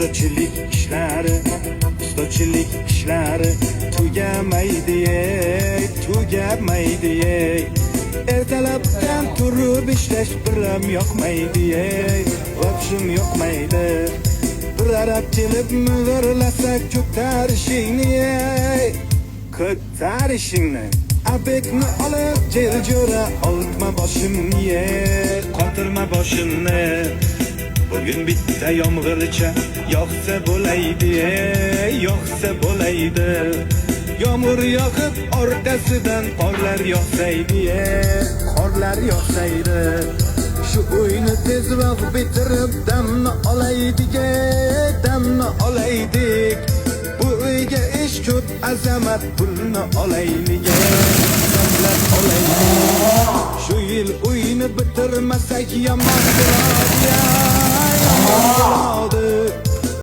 Ustachilik ishlari tugamaydi ertalabdan turib ishlash biram yoqmaydi vobshim yoqmaydi bir arab kelib mizirlasak ko'tarishingni abekni olib jeljo'ra oltma boshimni qotirma boshimni bugün bitta yomg'ircha yoqsa bo'laydi yomg'ir yoqib orqasidan qorlar yog'saydi shu uyni tezroq bitirib damni olaydik bu uyga ish ko'p azamat pulni olaylik shu yil uyni bitirmasak yomon bo'ladi